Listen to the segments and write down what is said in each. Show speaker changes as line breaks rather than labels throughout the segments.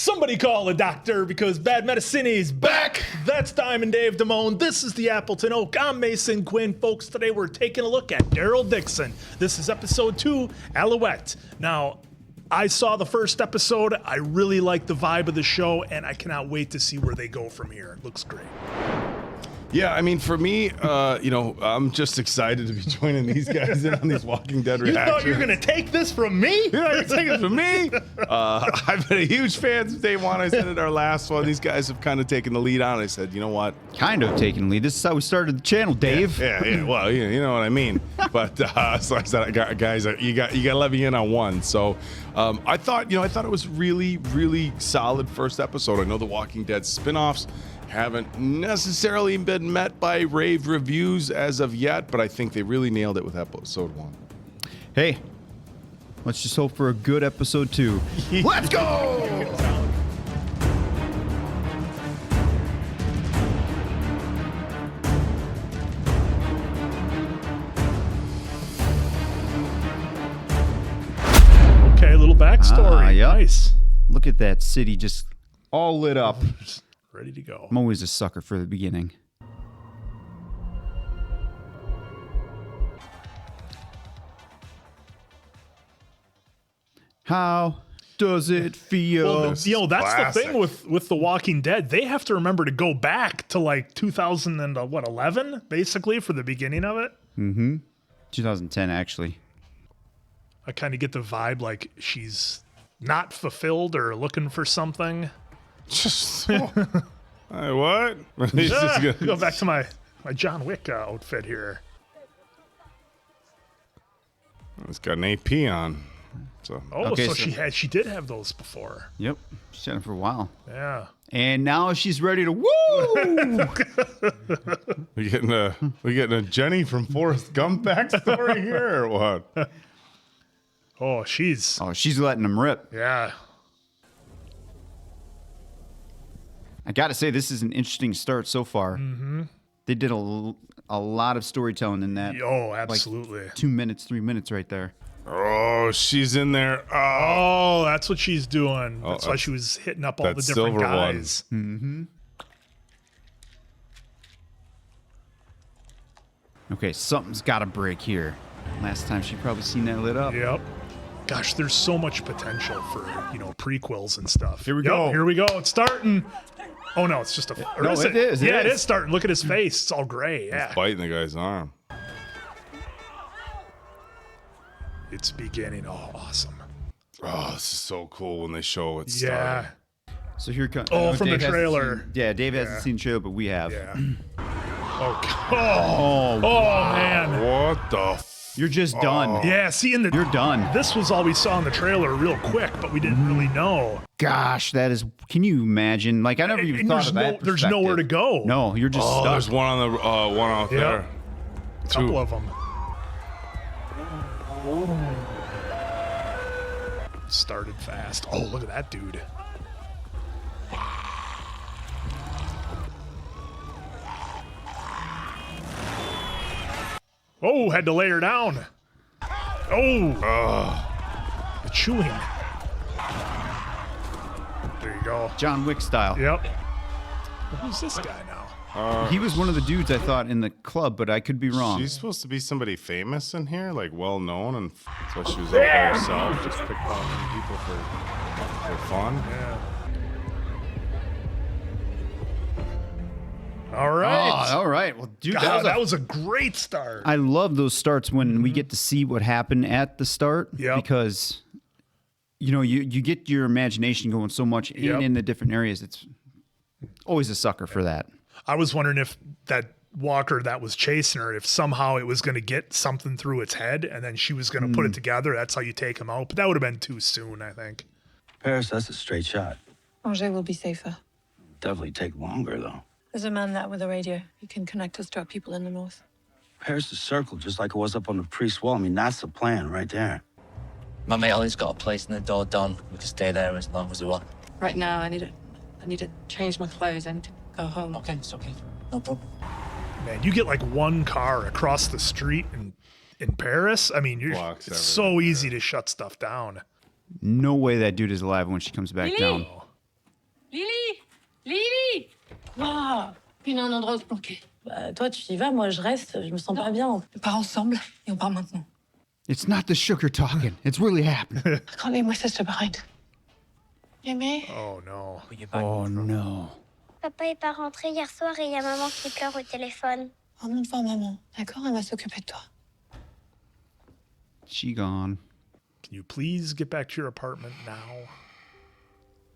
Somebody call a doctor because bad medicine is back. That's Diamond Dave Damone. This is the Appleton Oak. I'm Mason Quinn. Folks, today we're taking a look at Daryl Dixon. This is episode 2, Alouette. Now, I saw the first episode. I really like the vibe of the show, and I cannot wait to see where they go from here. It looks great.
Yeah, I mean, for me, I'm just excited to be joining these guys in on these Walking Dead reactions.
You thought you were going to take this from me?
Yeah, you're taking it from me. I've been a huge fan since day one. I said it our last one. These guys have kind of taken the lead on. I said, you know what?
Kind of taking the lead. This is how we started the channel, Dave.
Yeah. Well, you know what I mean. But so I said, guys, you got to let me in on one. So I thought it was really, really solid first episode. I know the Walking Dead spinoffs haven't necessarily been met by rave reviews as of yet, but I think they really nailed it with episode 1.
Hey, let's just hope for a good episode 2. Let's go!
Okay, a little backstory.
Yep.
Nice.
Look at that city just all lit up.
Ready to go.
I'm always a sucker for the beginning. How does it feel?
Well, that's
classic.
the thing with The Walking Dead. They have to remember to go back to like 2011, basically, for the beginning of it.
2010, actually.
I kind of get the vibe like she's not fulfilled or looking for something.
Just hey, what? He's just gonna
Go back to my John Wick outfit here.
It's got an AP on. So
Oh,
Okay,
so
so-
she did have those before.
Yep. She's had it for a while.
Yeah.
And now she's ready to woo!
we getting a Jenny from Forrest Gump backstory here or what?
Oh, she's
She's letting them rip.
yeah.
I got to say, this is an interesting start so far. They did a lot of storytelling in that.
Oh, absolutely.
2 minutes, 3 minutes right there.
Oh, she's in there.
Oh, that's what she's doing. That's why
that's-
she was hitting up all
that
the different
silver one.
guys.
Okay, something's got to break here. Last time she probably seen that lit up.
Yep. Gosh, there's so much potential for, prequels and stuff.
Here we go.
Here we go. It's starting. Oh, no, it's just a... Or
No,
is
it is, it
Yeah, it
is.
is starting. Look at his face. It's all gray. Yeah.
Biting the guy's arm.
It's beginning. Oh, awesome.
Oh, this is so cool when they show it
Yeah.
starting.
So here comes.
Oh, from the trailer.
Dave hasn't seen the trailer, but we have.
Yeah. Oh, man.
What the
You're just done.
Yeah, see,
You're done.
This was all we saw in the trailer real quick, but we didn't really know.
Gosh, that is. Can you imagine? Like, I never even
And
thought
there's
of that.
there's nowhere to go.
No, you're just
Oh,
stuck.
there's one on the one out
Yep.
there.
A couple of them. Started fast. Oh, look at that dude. Oh, had to lay her down. Oh. The chewing. There you go.
John Wick style.
Yep. Who's this guy now?
He was one of the dudes I thought in the club, but I could be wrong.
She's supposed to be somebody famous in here, like well known, and so she was out by herself, just pickpocketing people for fun.
Yeah. All right.
Oh, all right. Well, dude,
God, that was a great start.
I love those starts when we get to see what happened at the start.
Yep.
Because, you get your imagination going so much in the different areas. It's always a sucker for that.
I was wondering if that walker that was chasing her, if somehow it was going to get something through its head and then she was going to put it together. That's how you take him out. But that would have been too soon, I think.
Paris, that's a straight shot.
Angers will be safer.
Definitely take longer, though.
There's a man there with a radio. He can connect us to our people in the north.
Paris is circled, just like it was up on the priest wall. I mean, that's the plan right there.
My mate Ollie's got a place in the door done. We can stay there as long as we want.
Right now, I need to change my clothes. I need to go home.
Okay, it's okay. No problem.
Man, you get like one car across the street in Paris. I mean,
Blocks
it's so easy to shut stuff down.
No way that dude is alive when she comes back down.
Lily! Lily! Waouh! Il a un endroit où se planquer.
Bah, toi, tu y vas, moi, je reste. Je me sens pas bien.
On part ensemble et on part maintenant.
It's not the sugar talking. It's really happening.
I can't leave my sister behind. Aimé?
Oh no.
Oh no.
Papa est pas rentré hier soir et il y a maman qui pleure au téléphone.
Remonte voir maman. D'accord? Elle va s'occuper de toi.
She gone.
Can you please get back to your apartment now?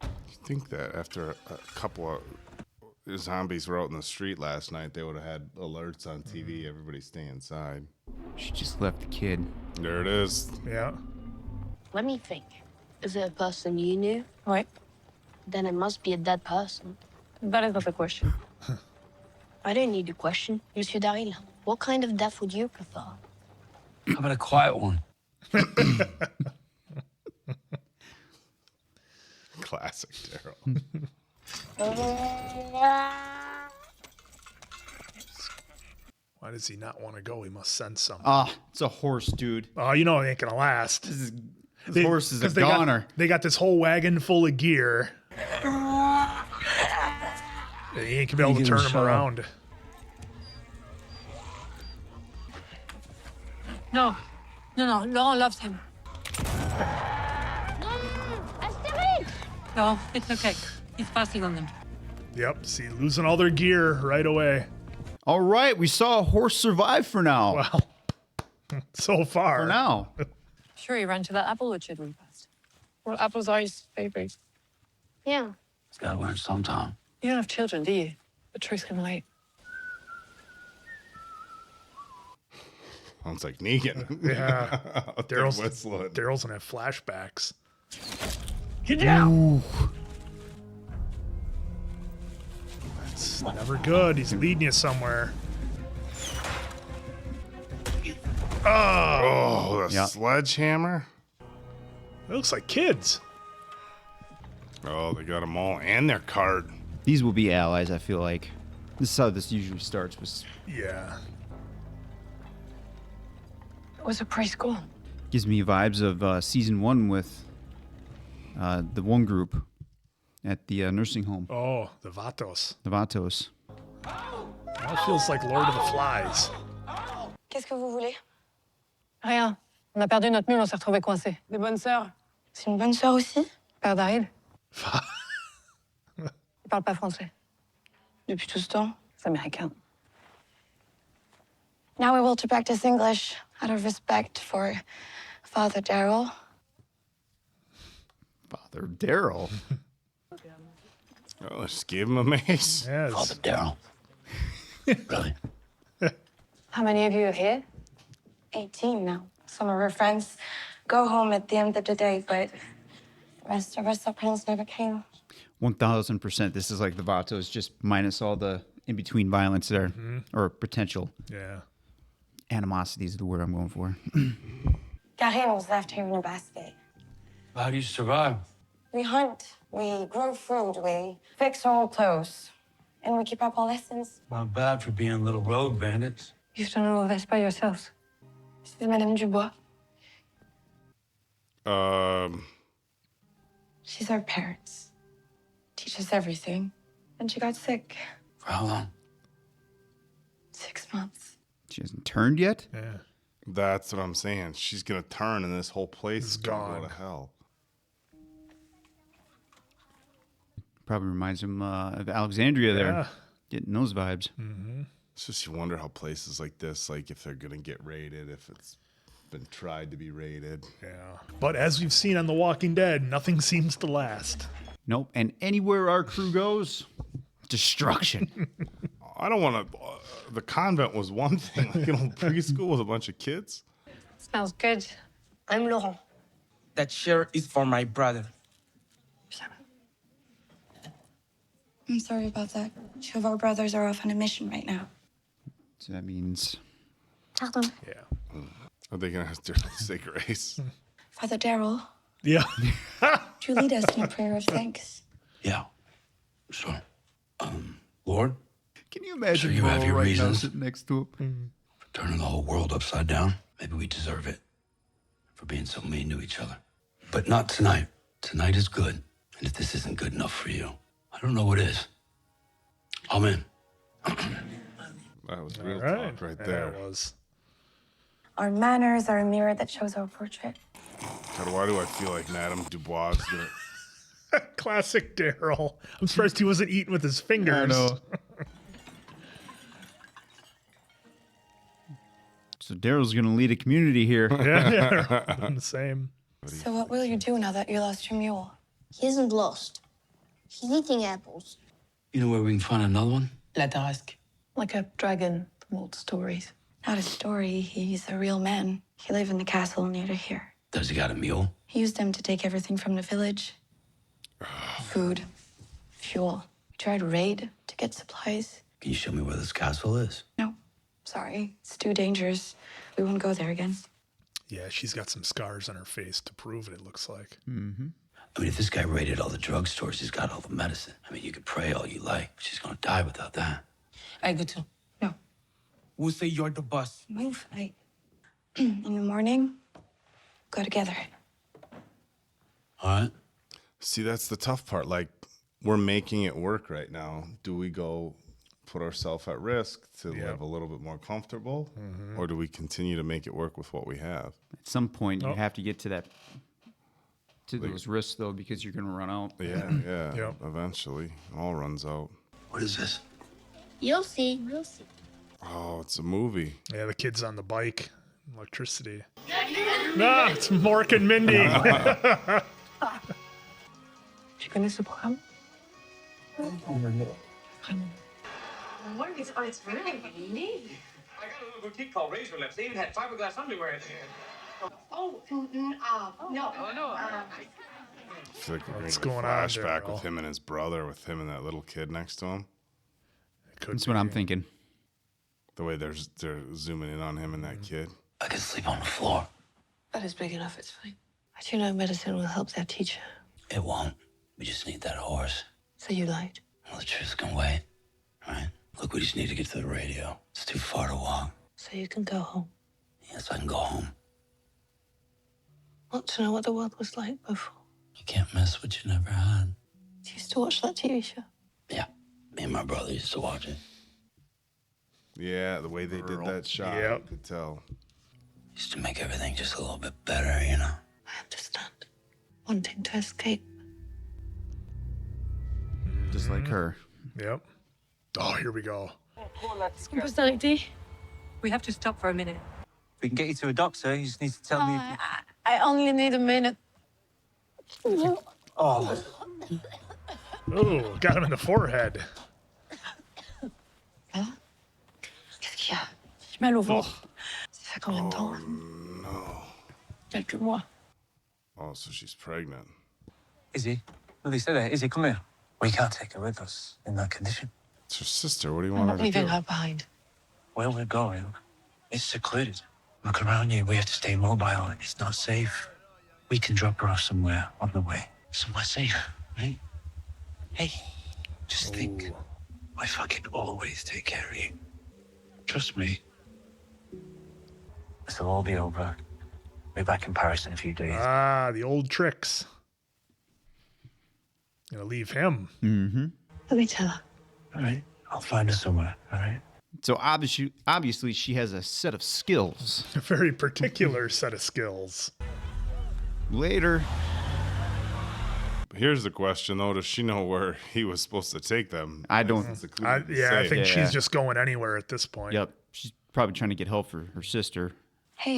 You think that after a couple of zombies were out in the street last night, they would have had alerts on TV, everybody stay inside.
She just left the kid.
There it is.
Yeah.
Let me think. Is it a person you knew?
Ouais.
Then it must be a dead person.
That is not a question.
I don't need a question. Monsieur Daryl, what kind of death would you prefer?
How about a quiet one?
Classic Daryl.
Why does he not want to go? He must sense something.
Ah, it's a horse, dude.
Oh, you know it ain't gonna last.
This horse is a
'cause
goner.
They got this whole wagon full of gear. He ain't gonna be able to
You
turn
can
him
shut up.
around.
No. No, Laurent loves him. No, it's okay. He's passing on them.
Yep. See, losing all their gear right away.
All right, we saw a horse survive for now.
Wow. So far.
For now.
Sure, he ran to that apple orchard we passed.
Well, apples are his favorite.
Yeah.
It's gotta learn sometime.
You don't have children, do you? The truth can wait.
Sounds like Negan.
Yeah.
Out there
Daryl's
whistling.
Daryl's gonna have flashbacks.
Get down!
It's never good. He's leading you somewhere.
Oh, the
Yeah.
sledgehammer.
It looks like kids.
Oh, they got them all and their cart.
These will be allies, I feel like. This is how this usually starts. Was
Yeah.
It was a preschool.
gives me vibes of season 1 with the one group at the nursing home,
Oh, the Vatos.
the Vatos.
That feels like Lord of the Flies.
Qu'est-ce que vous voulez?
Rien. On a perdu notre mule, on s'est retrouvés coincés. Des bonnes sœurs.
C'est une bonne sœur aussi?
Père Daryl. Il parle pas français.
Depuis tout ce temps?
C'est américain.
Now we will to practice English out of respect for Father Daryl.
Father Daryl.
Oh, just give him a mace.
Yes.
Father Daryl. Really?
How many of you are here?
18 now. Some of her friends go home at the end of the day, but the rest of us friends never came.
1000%. This is like the Vatos, just minus all the in between violence there, or potential
Yeah.
animosity is the word I'm going for.
Karim was left here in a basket.
How do you survive?
We hunt, we grow food, we fix our old clothes, and we keep up our lessons.
Not bad for being little road bandits.
You've done all of this by yourselves.
C'est Madame Dubois. She's our parents. Teach us everything. And she got sick.
For how long?
6 months.
She hasn't turned yet?
Yeah.
That's what I'm saying. She's gonna turn, and this whole place is gonna go
gone.
to hell.
Probably reminds him of Alexandria there.
Yeah.
Getting those vibes.
It's just you wonder how places like this, like if they're gonna get raided, if it's been tried to be raided.
Yeah. But as we've seen on The Walking Dead, nothing seems to last.
Nope. And anywhere our crew goes, destruction.
I don't want to. The convent was one thing, like preschool with a bunch of kids.
Smells good.
I'm Laurent.
That shirt is for my brother.
I'm sorry about that. 2 of our brothers are off on a mission right now.
So that means
Pardon.
Yeah.
Are they gonna have to say grace?
Father Daryl,
Yeah.
would you lead us in a prayer of thanks?
Yeah, sure. Lord,
can you imagine
So you have
Mo
your
right now
reasons?
sitting next to him?
for turning the whole world upside down, maybe we deserve it for being so mean to each other. But not tonight. Tonight is good. And if this isn't good enough for you, I don't know what is. I'm in.
That was real
Right.
talk right
Yeah,
there.
it was.
Our manners are a mirror that shows our portrait.
God, why do I feel like Madame Dubois is gonna...
Classic Daryl. I'm surprised he wasn't eating with his fingers.
So Daryl's gonna lead a community here.
Yeah, I'm the same.
So what will you do now that you lost your mule?
He isn't lost. He's eating apples.
You know where we can find another one?
La Tarasque. Like a dragon from old stories.
Not a story. He's a real man. He lived in the castle near to here.
Does he got a mule?
He used them to take everything from the village. Food, fuel. We tried to raid to get supplies.
Can you show me where this castle is?
No, sorry. It's too dangerous. We won't go there again.
Yeah, she's got some scars on her face to prove it looks like.
I mean, if this guy raided all the drugstores, he's got all the medicine. I mean, you could pray all you like, but she's gonna die without that.
I go too.
No,
We'll say you're the boss.
move. In the morning, go together.
All right.
See, that's the tough part. Like, we're making it work right now. Do we go put ourselves at risk to live a little bit more comfortable? Or do we continue to make it work with what we have?
At some point, you have to get to those risks, though, because you're gonna run out.
Yeah.
Yep.
Eventually, it all runs out.
What is this?
You'll see. We'll see.
Oh, it's a movie.
Yeah, the kid's on the bike. Electricity. Ah, it's Mork and Mindy.
Tu connais ce programme?
It's really neat. I got a little boutique called Razor Lips. They even had fiberglass underwear at the end.
Oh, no.
I feel like we're
What's
going
going
to
on,
flashback
Daryl?
with him and his brother, with him and that little kid next to him.
That's what I'm thinking.
The way they're zooming in on him and that kid.
I can sleep on the floor.
That is big enough, it's fine. I do know medicine will help that teacher.
It won't. We just need that horse.
So you lied.
Well, the truth can wait. All right? Look, we just need to get to the radio. It's too far to walk.
So you can go home.
Yes, I can go home.
Want to know what the world was like before.
You can't miss what you never had.
You used to watch that TV show.
Yeah. Me and my brother used to watch it.
Yeah, the way they did that shot,
Yep.
you could tell.
Used to make everything just a little bit better, you know?
I understand. Wanting to escape.
Just like her.
Yep. Oh, here we go.
Personality.
We have to stop for a minute.
We can get you to a doctor. You just need to tell me.
I only need a minute.
Oh,
Oh, got him in the forehead.
Qu'est-ce qu'il y a? J'ai mal au ventre. Ça fait combien de temps? Quelques mois.
Oh, so she's pregnant.
Izzy. No, they said that. Izzy, come here. We can't take her with us in that condition.
It's her sister. What do you
I'm
want
not
her to
leaving
do?
her behind.
Where we're going, it's secluded. Look around you. We have to stay mobile. It's not safe. We can drop her off somewhere on the way. Somewhere safe, right? Hey, just think. I fucking always take care of you. Trust me. This will all be over. We're back in Paris in a few days.
Ah, the old tricks. Gonna leave him.
Let me tell her.
All right. I'll find her somewhere. All right.
So obviously, she has a set of skills.
A very particular set of skills.
Later.
Here's the question, though. Does she know where he was supposed to take them?
I don't-
It's secluded and
I
safe.
think
Yeah.
she's just going anywhere at this point.
Yep. She's probably trying to get help for her sister.
Hey,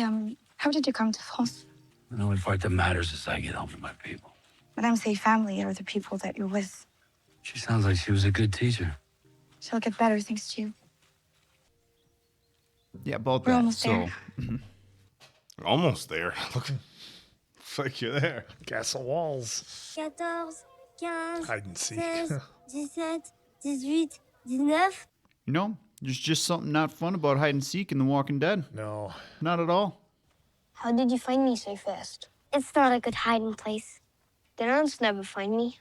how did you come to France?
The only part that matters is I get home from my people.
Madame say family are the people that you're with.
She sounds like she was a good teacher.
She'll get better thanks to you.
Yeah, about
We're
that.
almost
So
there.
Almost there. Look, looks like you're there.
Castle walls.
14, 15,
Hide and seek.
16, 17, 18, 19.
you know, there's just something not fun about hide and seek in The Walking Dead.
No.
Not at all.
How did you find me so fast? It's not a good hiding place. The nuns never find me.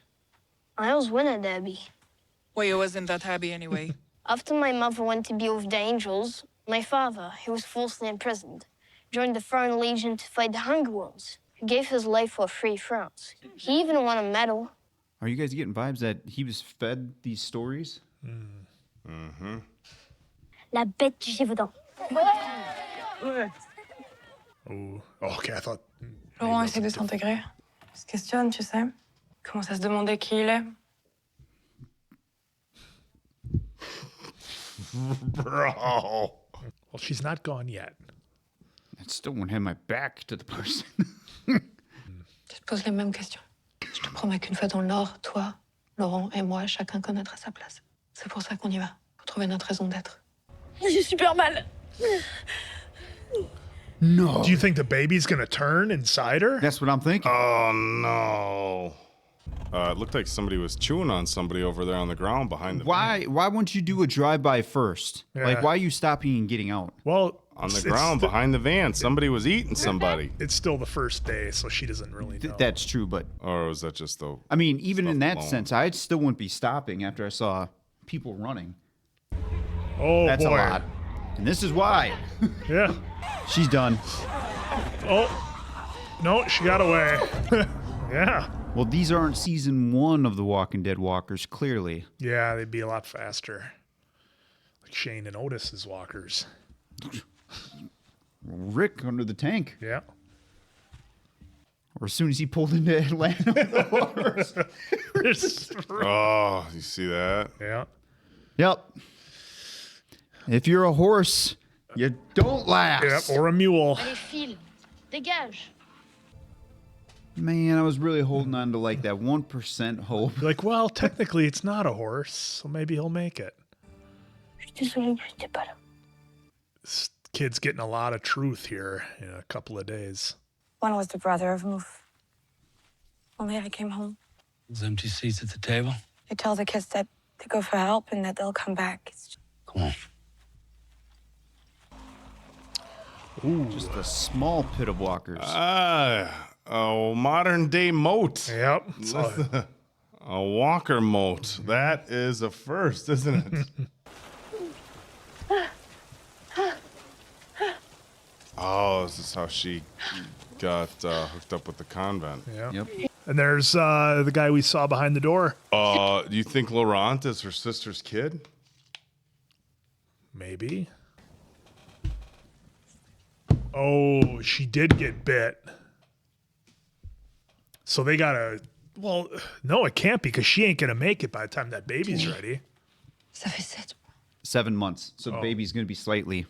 I always win at Abbey.
Well, you wasn't that happy anyway.
After my mother went to be with the angels, my father, who was falsely imprisoned, joined the Foreign Legion to fight the Hungry Ones, who gave his life for free France. He even won a medal.
Are you guys getting vibes that he was fed these stories?
Mm-hmm.
La bête du Gévaudan.
Oh, okay. I thought.
Laurent essaie de s'intégrer. Il se questionne, tu sais. Commence à se demander qui il est.
Bro.
Well, she's not gone yet.
I still won't have my back to the person.
Tu te poses les mêmes questions. Je te promets qu'une fois dans le Nord, toi, Laurent et moi, chacun connaîtra sa place. C'est pour ça qu'on y va, pour trouver notre raison d'être.
J'ai super mal.
No.
Do you think the baby's gonna turn inside her?
That's what I'm thinking.
Oh no. It looked like somebody was chewing on somebody over there on the ground behind the
Why wouldn't you do a drive-by first?
Yeah.
Like, why are you stopping and getting out?
Well,
on the ground behind the van. Somebody was eating somebody.
It's still the first day, so she doesn't really know.
That's true, but
Or was that just the...
I mean, even in that
alone?
sense, I still wouldn't be stopping after I saw people running.
Oh,
That's
boy.
a lot. And this is why.
Yeah.
She's done.
Oh. No, she got away. Yeah.
Well, these aren't season 1 of The Walking Dead walkers, clearly.
Yeah, they'd be a lot faster. Like Shane and Otis's walkers.
Rick under the tank.
Yeah.
Or as soon as he pulled into Atlanta with the horse.
Oh, you see that?
Yeah.
Yep. If you're a horse, you don't last.
Yep, or a mule.
Allez, file. Dégage.
Man, I was really holding on to like that 1% hope.
You're like, well, technically it's not a horse, so maybe he'll make it.
Je suis désolée que j'étais pas là.
This kid's getting a lot of truth here in a couple of days.
One was the brother of Mouf. Only I came home.
Those empty seats at the table.
They tell the kids that they go for help and that they'll come back. It's just...
Come on.
Ooh, just a small pit of walkers.
Oh, modern day moat.
Yep.
A walker moat. That is a first, isn't it? Oh, this is how she got hooked up with the convent.
Yeah.
Yep.
And there's the guy we saw behind the door.
Do you think Laurent is her sister's kid?
Maybe. Oh, she did get bit. So they gotta. Well, no, it can't be because she ain't gonna make it by the time that baby's ready.
Ça fait 7 mois.
7 months. So the
Oh.
baby's going to be slightly.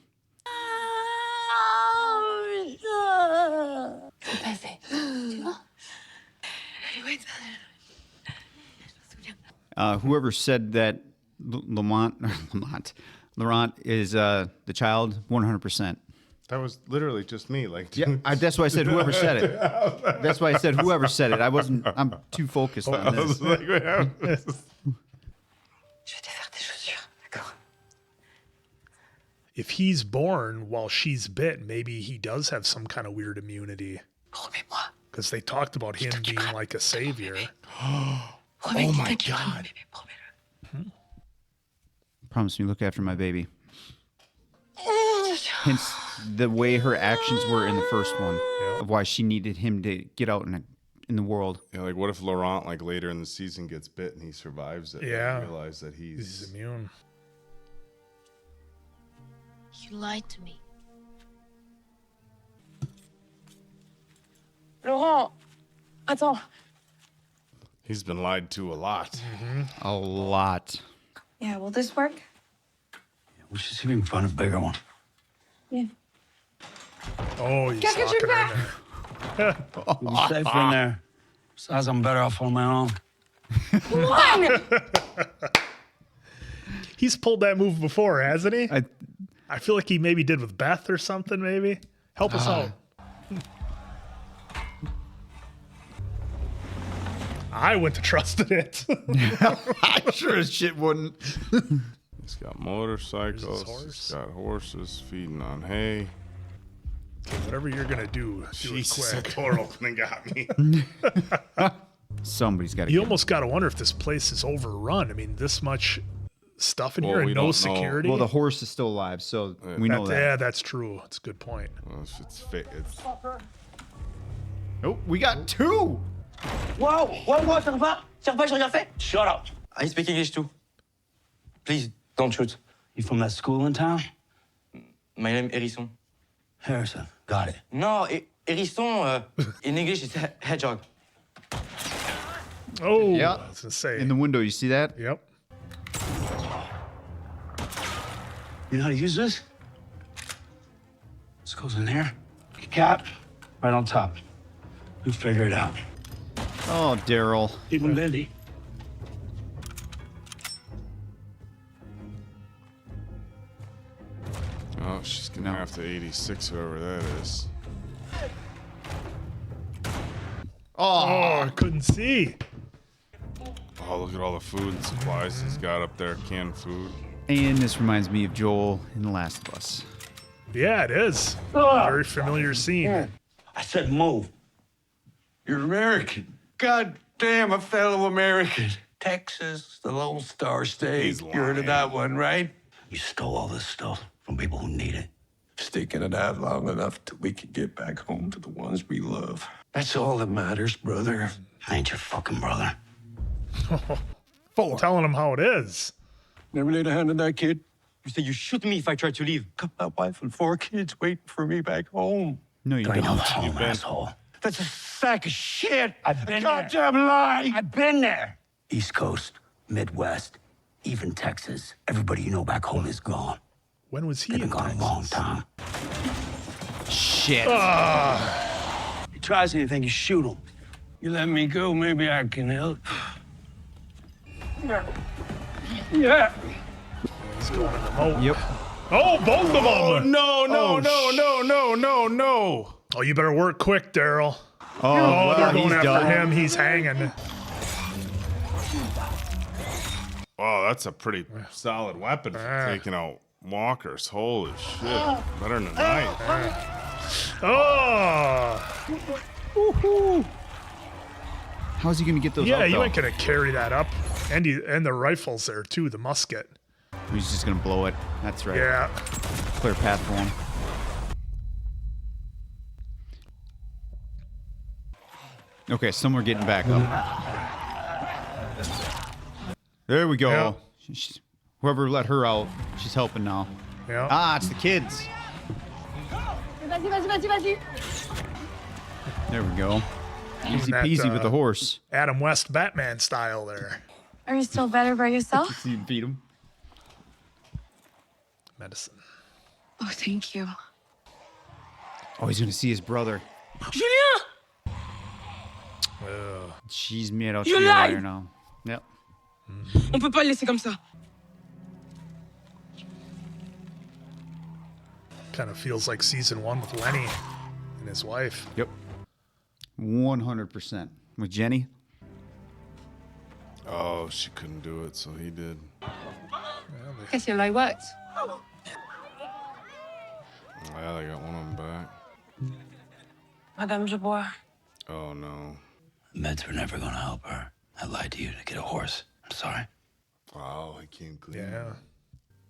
C'est pas fait. Tu vois?
Whoever said that Laurent is the child, 100%.
That was literally just me. Like,
Yeah, that's why I said whoever said it. That's why I said whoever said it. I'm too focused on
I
this.
was like,
Je vais te faire tes chaussures, d'accord?
If he's born while she's bit, maybe he does have some kind of weird immunity.
Promets-moi.
Because they talked about him being like a savior.
Promets
Oh
qu'il
my
t'occupera de mon
God.
bébé, promets-le.
Promise me, look after my baby. Hence the way her actions were in the first one, of why she needed him to get out in the world.
Yeah, like what if Laurent, like later in the season, gets bit and he survives it?
Yeah.
And realize that
He's immune.
You lied to me.
Laurent, attends.
he's been lied to a lot.
A lot.
Yeah, will this work?
We should see if we can find a bigger one.
Yeah.
Oh, he's
Get
locking
your
her in
back.
there.
We'll be safer in there. Besides, I'm better off on my own.
He's pulled that move before, hasn't he?
I
I feel like he maybe did with Beth or something, maybe. Help us out. I wouldn't have trusted it.
I sure as shit wouldn't.
He's got motorcycles.
horse.
He's got horses feeding on hay.
Whatever you're going to do
Jesus,
it
that
quick.
door opening got me.
Somebody's got to.
You almost got to wonder if this place is overrun. I mean, this much stuff in
Well,
here
we
and
don't
no
know.
security.
Well, the horse is still alive, so we know that.
Yeah, that's true. It's a good point.
Well, it's
Nope, we got 2.
Wow, ça va? Ça va, j'ai rien fait?
Shut up.
I speak English too.
Please, don't shoot.
You from that school in town?
My name Hérisson.
Harrison, got it.
No, Hérisson, in English, it's hedgehog.
Oh,
Yeah.
I was gonna say.
In the window, you see that?
Yep.
You know how to use this? This goes in there. Cap, right on top. You figure it out.
Oh, Daryl.
Even bendy.
Oh, she's gonna have to 86, whoever that is.
Oh, I couldn't see.
Oh, look at all the food and supplies he's got up there. Canned food.
And this reminds me of Joel in The Last of Us.
Yeah, it is. Very familiar scene.
I said move.
You're American. God damn, a fellow American. Texas, the Lone Star State.
He's
You heard of that one, right?
You stole all this stuff from people who need it.
Sticking it out long enough till we can get back home to the ones we love. That's all that matters, brother.
I ain't your fucking brother.
Telling him how it is.
Never laid a hand on that kid.
You say you shoot me if I try to leave.
Got my wife and 4 kids waiting for me back home.
No, you
You ain't no
don't.
home, asshole.
That's a sack of shit.
I've been
a goddamn lie.
I've been there. East Coast, Midwest, even Texas. Everybody you know back home is gone.
When was he
They've
in
been gone a
Texas?
long time.
Shit.
If he tries anything, you shoot him. You let me go, maybe I can help. Yeah.
He's going in remote.
Yep.
Oh, both of them.
Oh, no,
Oh,
no.
Oh, you better work quick, Daryl.
Oh,
Oh,
wow,
they're going
he's
after
done.
him. He's hanging.
Oh, that's a pretty solid weapon for taking out walkers. Holy shit. Better than a knife.
Oh,
How's he gonna get those
yeah,
out,
you
though?
ain't gonna carry that up. And the rifle's there too, the musket.
He's just gonna blow it. That's right.
Yeah.
Clear path for him. Okay, some are getting back up. There we go.
Yeah.
Whoever let her out, she's helping now.
Yeah.
Ah, it's the kids. There we go. Easy
that,
peasy with the horse.
Adam West Batman style there.
Are you still better by yourself?
See him beat him.
Medicine.
Oh, thank you.
Oh, he's gonna see his brother.
Julien!
She's made out to
You
be a
lied!
liar now. Yep.
On peut pas le laisser comme ça.
Kind of feels like season 1 with Lenny and his wife.
Yep. 100%. With Jenny?
Oh, she couldn't do it, so he did.
Guess your lie worked.
Yeah, they got one of them back.
Madame, je bois.
Oh, no.
Meds were never gonna help her. I lied to you to get a horse. I'm sorry.
Wow, he came clean.
Yeah.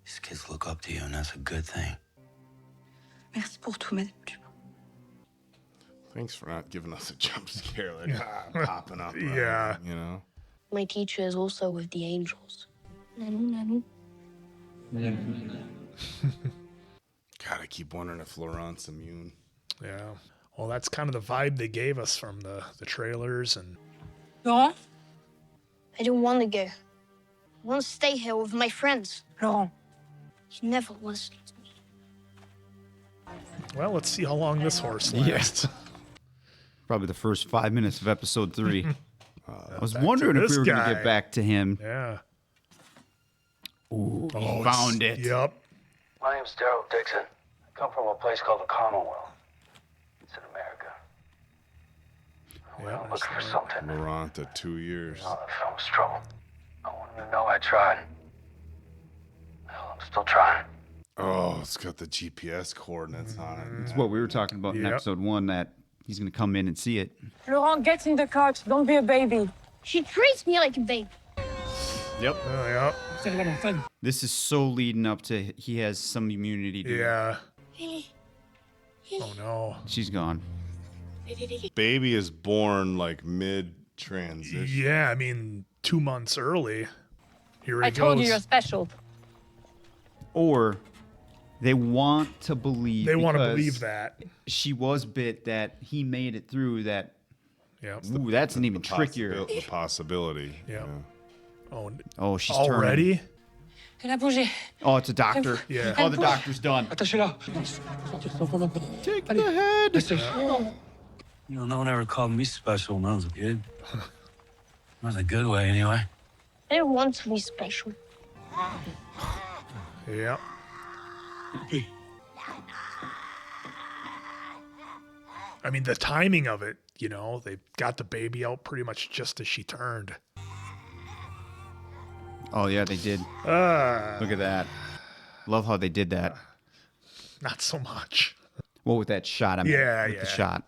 These kids look up to you, and that's a good thing.
Merci pour tout, Madame.
Thanks for not giving us a jump scare, like popping up.
Yeah.
You know?
My teacher is also with the angels. Nanu, nanu.
God, I keep wondering if Laurent's immune.
Yeah. Well, that's kind of the vibe they gave us from the trailers and
Laurent?
I don't want to go. I want to stay here with my friends.
Laurent.
You never listen to me.
well, let's see how long this horse lasts.
Probably the first 5 minutes of episode 3. I was
back to
wondering if
this
we were going to
guy.
get back to him.
Yeah.
Ooh,
Oh,
he found
it's-
it.
Yep.
My name's Daryl Dixon. I come from a place called the Commonwealth. It's in America.
Yeah.
I'm looking for something.
Laurent at 2 years.
Oh, the film's trouble. I want them to know I tried. Hell, I'm still trying.
Oh, it's got the GPS coordinates on it.
That's what we were talking about in
Yep.
episode 1, that he's going to come in and see it.
Laurent, get in the cart. Don't be a baby.
She treats me like a baby.
Yep.
Oh, yep.
This is so leading up to he has some immunity to it.
Yeah. Oh no.
She's gone.
Baby is born like mid transition.
Yeah, I mean, 2 months early. Here he
I
goes.
told you you're special.
Or they want to believe.
They want to
because
believe that.
she was bit, that he made it through. That.
Yeah.
Ooh, that's an even trickier.
The possibility.
Yeah.
Oh, she's
already.
turning.
Elle a bougé.
Oh, it's a doctor.
Yeah.
Oh, the doctor's done.
Attachez-la.
Take the head.
You know, no one ever called me special when I was a kid. Not in a good way, anyway.
I didn't want to be special.
Yeah. I mean, the timing of it, you know, they got the baby out pretty much just as she turned.
Oh, yeah, they did. Look at that. Love how they did that.
Not so much.
Well, with that shot, I mean,
Yeah,
with
yeah.
the shot.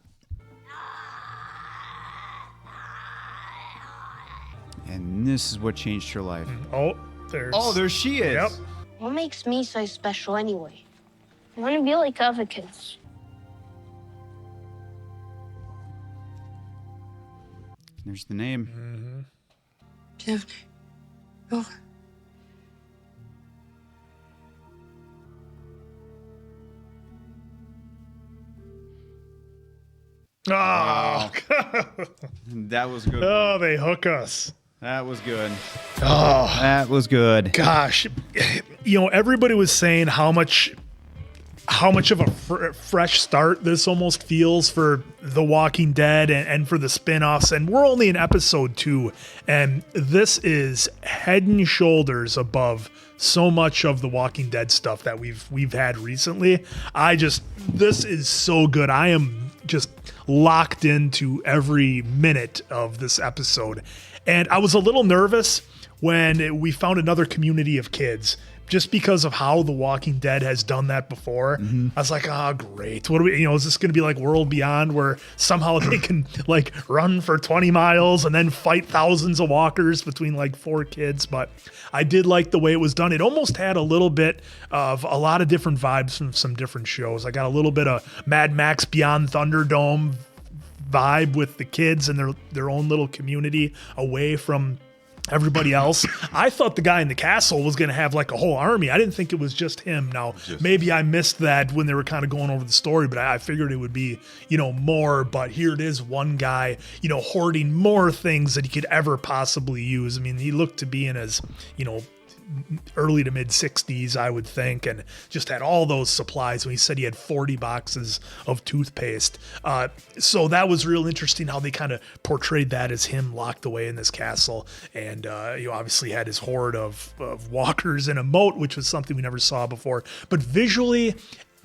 And this is what changed her life.
Oh, there's.
Oh, there she is.
Yep.
What makes me so special anyway? I want to be like other kids.
There's the name.
Bienvenue. Laura.
Oh,
That was good.
oh, they hook us.
That was good.
Oh,
That was good.
gosh. You know, everybody was saying how much of a fresh start this almost feels for The Walking Dead and for the spin-offs. And we're only in episode 2. And this is head and shoulders above so much of the Walking Dead stuff that we've had recently. This is so good. I am just locked into every minute of this episode. And I was a little nervous when we found another community of kids, just because of how The Walking Dead has done that before. I was like, oh, great. What do we, is this going to be like World Beyond, where somehow they can like run for 20 miles and then fight thousands of walkers between like 4 kids? But I did like the way it was done. It almost had a little bit of a lot of different vibes from some different shows. I got a little bit of Mad Max Beyond Thunderdome vibe with the kids and their own little community away from everybody else. I thought the guy in the castle was going to have like a whole army. I didn't think it was just him. Now, maybe I missed that when they were kind of going over the story, but I figured it would be, more. But here it is, one guy, hoarding more things that he could ever possibly use. I mean, he looked to be in his, early to mid 60s, I would think, and just had all those supplies. When he said he had 40 boxes of toothpaste. So that was real interesting how they kind of portrayed that as him locked away in this castle. And obviously had his horde of walkers in a moat, which was something we never saw before. But visually,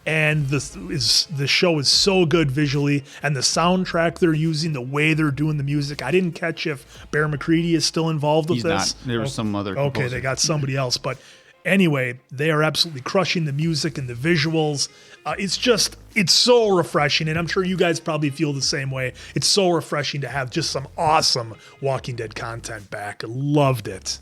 and the show is so good visually, and the soundtrack they're using, the way they're doing the music. I didn't catch if Bear McCready is still involved with
He's
this.
not. There was some other
Okay,
composer.
they got somebody else. But anyway, they are absolutely crushing the music and the visuals. It's so refreshing, and I'm sure you guys probably feel the same way. It's so refreshing to have just some awesome Walking Dead content back. Loved it.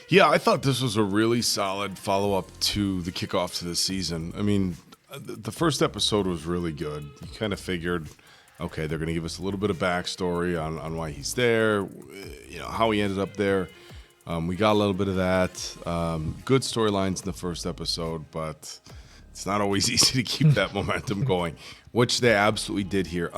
Yeah, I thought this was a really solid follow-up to the kickoff to the season. I mean, the first episode was really good. You kind of figured, okay, they're going to give us a little bit of backstory on why he's there, how he ended up there. We got a little bit of that. Good storylines in the first episode, but it's not always easy to keep that momentum going, which they absolutely did here.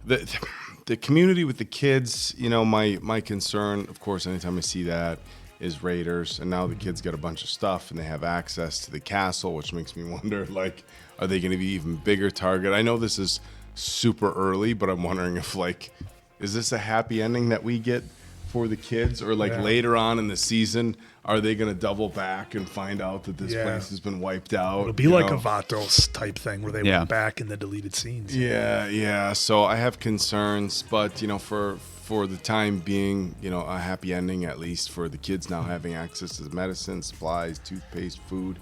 The community with the kids, my concern, of course, anytime I see that, is raiders, and now the kids got a bunch of stuff and they have access to the castle, which makes me wonder, like, are they going to be even bigger target? I know this is super early, but I'm wondering if, like, is this a happy ending that we get for the kids, or like later on in the season, are they going to double back and find out that this place has been wiped out?
It'll be like a Vatos type thing where they went back in the deleted scenes.
Yeah. So I have concerns, but for the time being, a happy ending, at least for the kids now having access to medicine, supplies, toothpaste, food.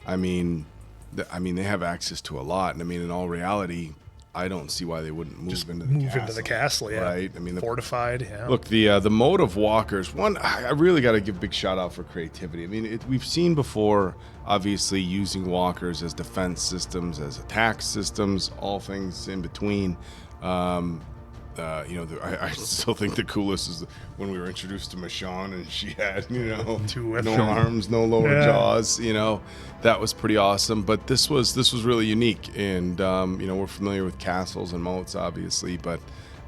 I mean, they have access to a lot. And I mean, in all reality, I don't see why they wouldn't move into the castle.
Yeah.
Right? I mean,
fortified. Yeah.
Look, the mode of walkers. One, I really got to give a big shout out for creativity. I mean, we've seen before, obviously, using walkers as defense systems, as attack systems, all things in between. I still think the coolest is when we were introduced to Michonne and she had,
Two
no arms, no lower jaws. That was pretty awesome. But this was really unique, and we're familiar with castles and moats, obviously, but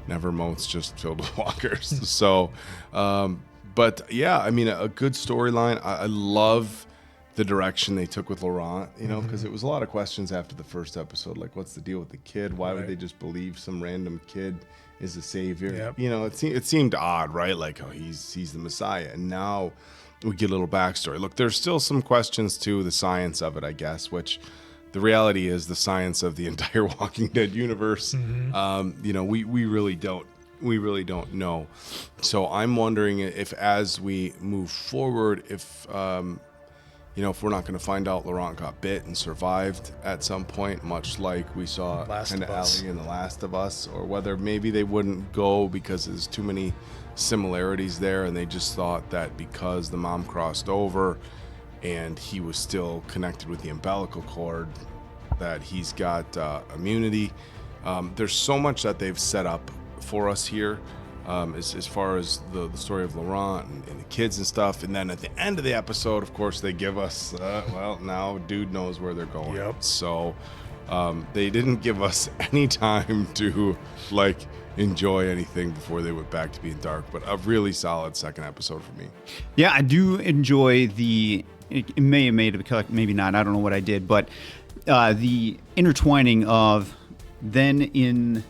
never moats just filled with walkers. So, but yeah, I mean, a good storyline. I love the direction they took with Laurent, because it was a lot of questions after the first episode, like what's the deal with the kid? Why would they just believe some random kid is the savior?
Yep.
It seemed odd, right? Like, oh, he's the Messiah, and now we get a little backstory. Look, there's still some questions to the science of it, I guess, which the reality is the science of the entire Walking Dead universe. We really don't know. So I'm wondering if, as we move forward, if we're not going to find out Laurent got bit and survived at some point, much like we saw kind of Ellie in The Last of Us, or whether maybe they wouldn't go because there's too many similarities there, and they just thought that because the mom crossed over and he was still connected with the umbilical cord, that he's got immunity. There's so much that they've set up for us here. As far as the story of Laurent and the kids and stuff. And then at the end of the episode, of course, they give us, now dude knows where they're going.
Yep.
So they didn't give us any time to, enjoy anything before they went back to being dark. But a really solid second episode for me.
Yeah, I do enjoy it may have made it, maybe not, I don't know what I did, but the intertwining of then in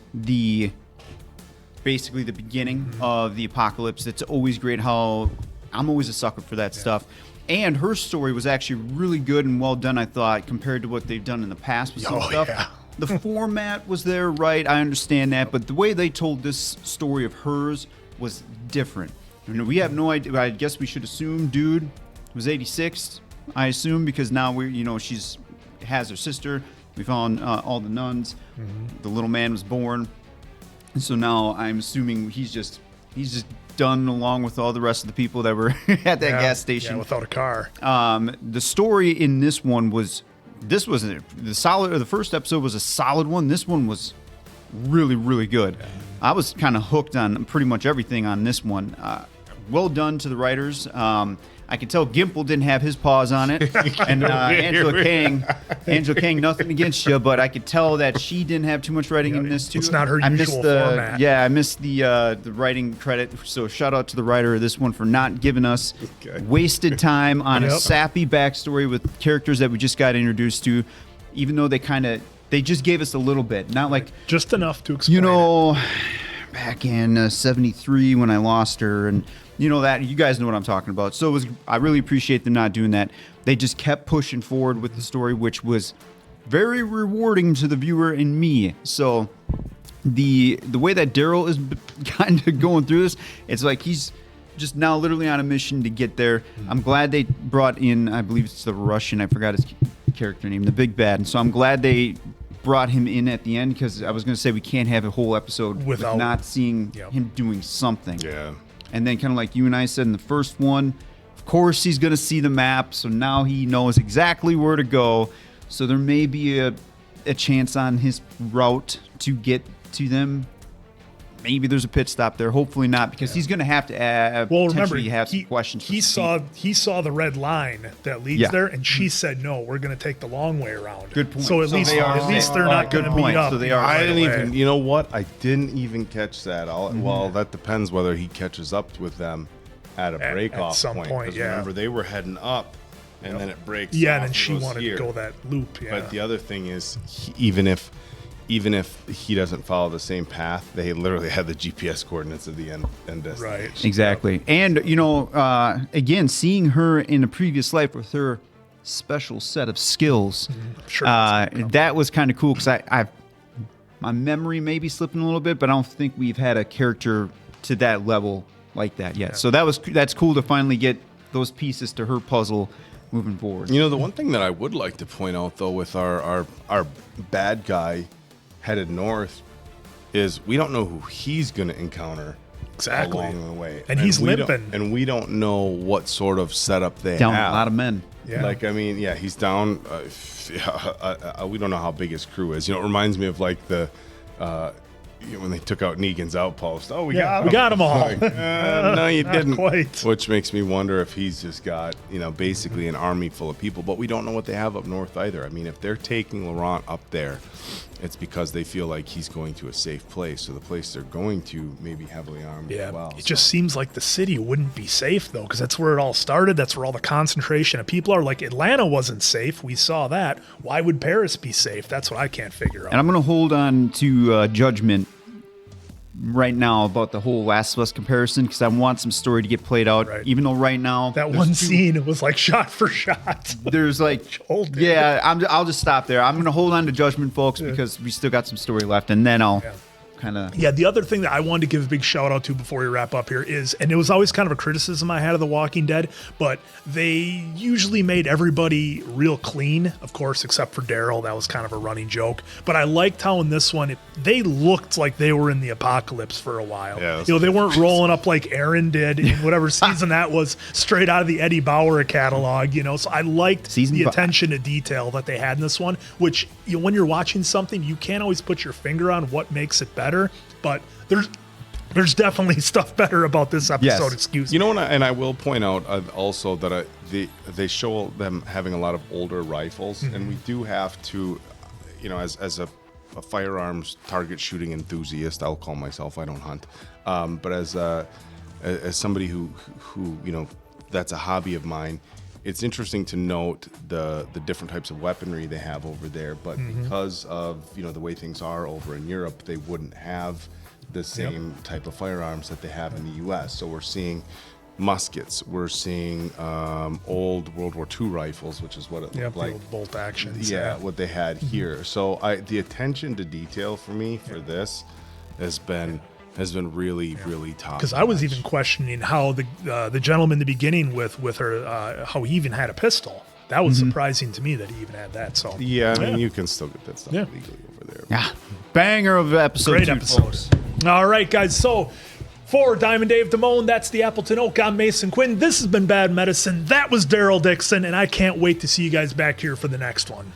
basically the beginning of the apocalypse. It's always great how I'm always a sucker for that stuff. And her story was actually really good and well done, I thought, compared to what they've done in the past with some stuff.
Yeah.
The format was there, right? I understand that, but the way they told this story of hers was different. We have no idea. I guess we should assume dude was 86. I assume, because now she's has her sister. We found all the nuns. The little man was born. And so now I'm assuming he's just done, along with all the rest of the people that were at that gas station.
Yeah, without a car.
The story in this one was the first episode was a solid one. This one was really, really good. I was kind of hooked on pretty much everything on this one. Well done to the writers. I could tell Gimple didn't have his paws on it, and Angela Kang, nothing against you, but I could tell that she didn't have too much writing in this too.
It's not her usual format.
Yeah, I missed the writing credit. So shout out to the writer of this one for not giving us wasted time on a sappy backstory with characters that we just got introduced to, even though they just gave us a little bit, not like
just enough to explain.
Back in '73 when I lost her, and that you guys know what I'm talking about. So I really appreciate them not doing that. They just kept pushing forward with the story, which was very rewarding to the viewer and me. So the way that Daryl is kind of going through this, it's like he's just now literally on a mission to get there. I'm glad they brought in, I believe it's the Russian, I forgot his character name, the big bad. And so I'm glad they brought him in at the end, because I was going to say we can't have a whole episode without not seeing him doing something.
Yeah.
And then kind of like you and I said in the first one, of course he's going to see the map, so now he knows exactly where to go. So there may be a chance on his route to get to them. Maybe there's a pit stop there. Hopefully not, because he's going to have to have some questions.
He saw the red line that leads there, and she said, "No, we're going to take the long way around."
Good point.
So at least they're not going to meet up.
So they are.
I didn't even. You know what? I didn't even catch that. Well, that depends whether he catches up with them at a break-off
at some point. Yeah.
Remember, they were heading up, and then it breaks.
Yeah,
off
and then she wanted
here.
to go that loop. Yeah.
But the other thing is, even if he doesn't follow the same path, they literally had the GPS coordinates of the end destination.
Right.
Exactly. And, again, seeing her in a previous life with her special set of skills, that was kind of cool, because my memory may be slipping a little bit, but I don't think we've had a character to that level like that yet. So that's cool to finally get those pieces to her puzzle moving forward.
The one thing that I would like to point out, though, with our bad guy headed north, is we don't know who he's going to encounter along the way,
and he's limping,
and we don't know what sort of setup they
down
have.
A lot of men.
Yeah. He's down. We don't know how big his crew is. It reminds me of like the when they took out Negan's outpost. Oh, we
we got them all.
Like, no, you
Not
didn't.
quite.
Which makes me wonder if he's just got, basically an army full of people. But we don't know what they have up north either. I mean, if they're taking Laurent up there, it's because they feel like he's going to a safe place. So the place they're going to may be heavily armed as well.
It just seems like the city wouldn't be safe, though, because that's where it all started. That's where all the concentration of people are. Like, Atlanta wasn't safe. We saw that. Why would Paris be safe? That's what I can't figure out.
And I'm going to hold on to judgment right now about the whole Last of Us comparison because I want some story to get played out.
Right.
Even though right now
that one scene was like shot for shot.
There's like, I'll just stop there. I'm going to hold on to judgment, folks, because we still got some story left, and then I'll kind of.
Yeah, the other thing that I wanted to give a big shout out to before we wrap up here is, and it was always kind of a criticism I had of The Walking Dead, but they usually made everybody real clean, of course, except for Daryl. That was kind of a running joke. But I liked how in this one, they looked like they were in the apocalypse for a while.
Yeah,
they weren't rolling up like Aaron did in whatever season that was, straight out of the Eddie Bauer catalog, So I liked the attention to detail that they had in this one, which when you're watching something, you can't always put your finger on what makes it better, but there's definitely stuff better about this episode. Excuse me.
And I will point out also that they show them having a lot of older rifles, and we do have to, as a firearms target shooting enthusiast, I'll call myself. I don't hunt, but as somebody who that's a hobby of mine. It's interesting to note the different types of weaponry they have over there, but because of the way things are over in Europe, they wouldn't have the same type of firearms that they have in the U.S. So we're seeing muskets, we're seeing old World War II rifles, which is what it looked like.
The old bolt actions.
What they had here. So the attention to detail for me for this has been really, really top.
Because I was even questioning how the gentleman in the beginning with her, how he even had a pistol. That was surprising to me that he even had that. So
I mean, you can still get that stuff legally over there.
Yeah, banger of episode.
Great
2,
episode.
folks.
All right, guys. So for Diamond Dave Damone, that's the Appleton Oak. I'm Mason Quinn. This has been Bad Medicine. That was Daryl Dixon, and I can't wait to see you guys back here for the next one.